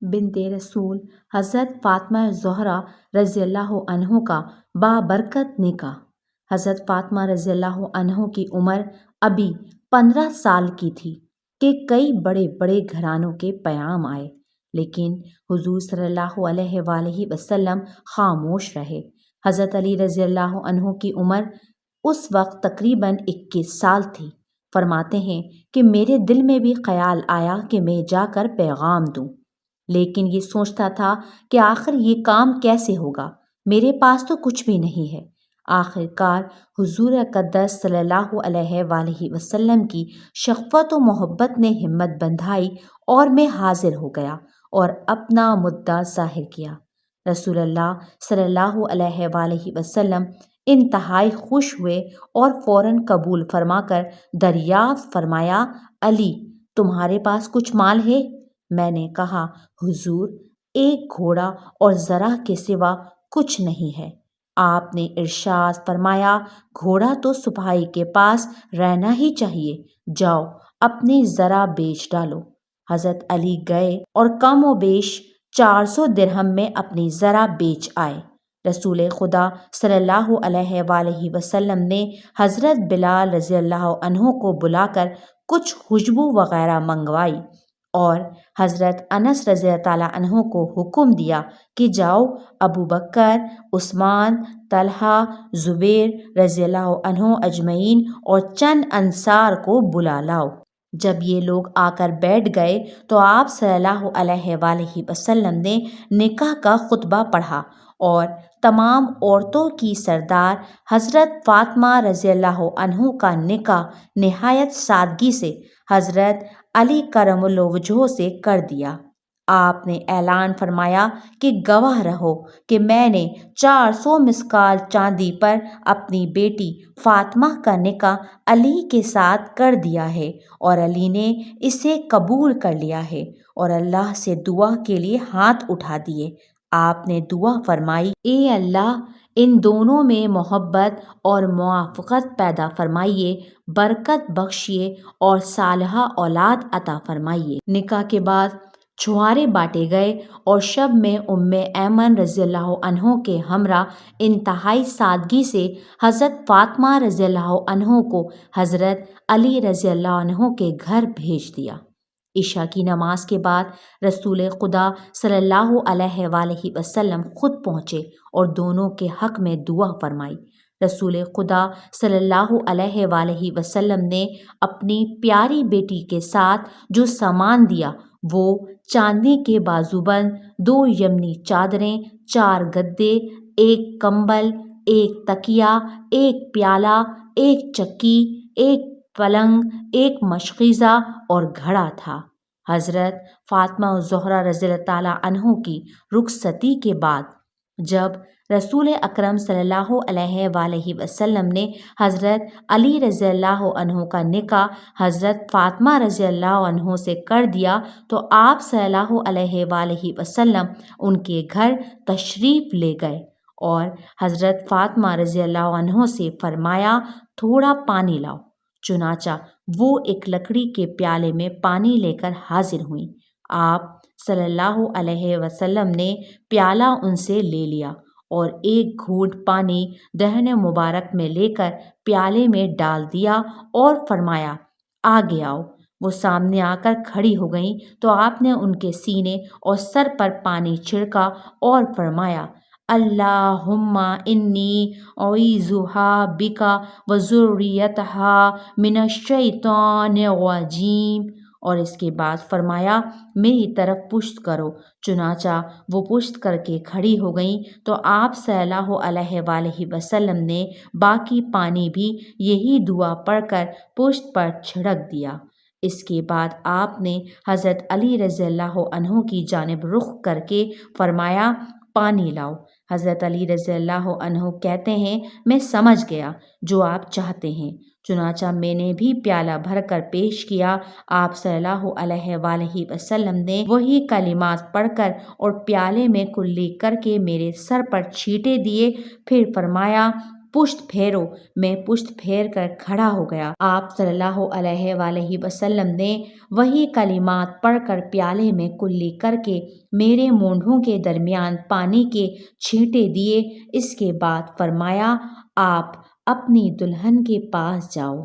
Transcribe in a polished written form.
بنت رسول حضرت فاطمہ زہرا رضی اللہ عنہ کا بابرکت نکاح۔ حضرت فاطمہ رضی اللہ عنہ کی عمر ابھی 15 سال کی تھی کہ کئی بڑے بڑے گھرانوں کے پیام آئے، لیکن حضور صلی اللہ علیہ وآلہ وسلم خاموش رہے۔ حضرت علی رضی اللہ عنہ کی عمر اس وقت تقریباً 21 سال تھی۔ فرماتے ہیں کہ میرے دل میں بھی خیال آیا کہ میں جا کر پیغام دوں، لیکن یہ سوچتا تھا کہ آخر یہ کام کیسے ہوگا، میرے پاس تو کچھ بھی نہیں ہے۔ آخر کار حضور اقدس صلی اللہ علیہ وآلہ وسلم کی شفقت و محبت نے ہمت بندھائی اور میں حاضر ہو گیا اور اپنا مدعا ظاہر کیا۔ رسول اللہ صلی اللہ علیہ وآلہ وسلم انتہائی خوش ہوئے اور فوراً قبول فرما کر دریافت فرمایا، علی تمہارے پاس کچھ مال ہے؟ میں نے کہا، حضور ایک گھوڑا اور ذرہ کے سوا کچھ نہیں ہے۔ آپ نے ارشاد فرمایا، گھوڑا تو سپاہی کے پاس رہنا ہی چاہیے، جاؤ اپنی ذرہ بیچ ڈالو۔ حضرت علی گئے اور کم و بیش 400 درہم میں اپنی ذرہ بیچ آئے۔ رسول خدا صلی اللہ علیہ وآلہ وسلم نے حضرت بلال رضی اللہ عنہ کو بلا کر کچھ خوشبو وغیرہ منگوائی اور حضرت انس رضی اللہ عنہ کو حکم دیا کہ جاؤ ابو بکر، عثمان، طلحہ، زبیر رضی اللہ عنہ اجمعین اور چند انصار کو بلا لاؤ۔ جب یہ لوگ آ کر بیٹھ گئے تو آپ صلی اللہ علیہ وآلہ وسلم نے نکاح کا خطبہ پڑھا اور تمام عورتوں کی سردار حضرت فاطمہ رضی اللہ عنہ کا نکاح نہایت سادگی سے حضرت علی کرم اللہ وجہہ سے کر دیا۔ آپ نے اعلان فرمایا کہ گواہ رہو کہ میں نے 400 مسکال چاندی پر اپنی بیٹی فاطمہ کا نکاح علی کے ساتھ کر دیا ہے اور علی نے اسے قبول کر لیا ہے اور اللہ سے دعا کے لیے ہاتھ اٹھا دیے۔ آپ نے دعا فرمائی، اے اللہ ان دونوں میں محبت اور موافقت پیدا فرمائیے، برکت بخشیے اور صالحہ اولاد عطا فرمائیے۔ نکاح کے بعد چھوارے بانٹے گئے اور شب میں ام ایمن رضی اللہ عنہ کے ہمراہ انتہائی سادگی سے حضرت فاطمہ رضی اللہ عنہ کو حضرت علی رضی اللہ عنہ کے گھر بھیج دیا۔ عشاء کی نماز کے بعد رسول خدا صلی اللہ علیہ وآلہ وسلم خود پہنچے اور دونوں کے حق میں دعا فرمائی۔ رسول خدا صلی اللہ علیہ وآلہ وسلم نے اپنی پیاری بیٹی کے ساتھ جو سامان دیا وہ چاندی کے بازوبند، 2 یمنی چادریں، 4 گدے، 1 کمبل، 1 تکیہ، 1 پیالہ، 1 چکی، 1 پلنگ، 1 مشقیزہ اور گھڑا تھا۔ حضرت فاطمہ زہرا رضی اللہ تعالیٰ عنہ کی رخصتی کے بعد جب رسول اکرم صلی اللہ علیہ وآلہ وسلم نے حضرت علی رضی اللہ عنہ کا نکاح حضرت فاطمہ رضی اللہ عنہ سے کر دیا تو آپ صلی اللہ علیہ وآلہ وسلم ان کے گھر تشریف لے گئے اور حضرت فاطمہ رضی اللہ عنہ سے فرمایا، تھوڑا پانی لاؤ۔ چنانچہ وہ ایک لکڑی کے پیالے میں پانی لے کر حاضر ہوئیں۔ آپ صلی اللہ علیہ وسلم نے پیالہ ان سے لے لیا اور ایک گھونٹ پانی دہن مبارک میں لے کر پیالے میں ڈال دیا اور فرمایا، آگے آؤ۔ وہ سامنے آ کر کھڑی ہو گئیں تو آپ نے ان کے سینے اور سر پر پانی چھڑکا اور فرمایا، اللہم انی اعوذھا بک وذریتھا من الشیطان الرجیم، اور اس کے بعد فرمایا، میری طرف پشت کرو۔ چنانچہ وہ پشت کر کے کھڑی ہو گئیں تو آپ صلی اللہ علیہ وآلہ وسلم نے باقی پانی بھی یہی دعا پڑھ کر پشت پر چھڑک دیا۔ اس کے بعد آپ نے حضرت علی رضی اللہ عنہ کی جانب رخ کر کے فرمایا، پانی لاؤ۔ حضرت علی رضی اللہ عنہ کہتے ہیں، میں سمجھ گیا جو آپ چاہتے ہیں، چنانچہ میں نے بھی پیالہ بھر کر پیش کیا۔ آپ صلی اللہ علیہ وآلہ وسلم نے وہی کلمات پڑھ کر اور پیالے میں کلی کر کے میرے سر پر چھینٹے دیے، پھر فرمایا، پشت پھیرو۔ میں پشت پھیر کر کھڑا ہو گیا۔ آپ صلی اللہ علیہ وآلہ وسلم نے وہی کلمات پڑھ کر پیالے میں کلی کر کے میرے مونڈھوں کے درمیان پانی کے چھینٹے دیے۔ اس کے بعد فرمایا، آپ اپنی دلہن کے پاس جاؤ۔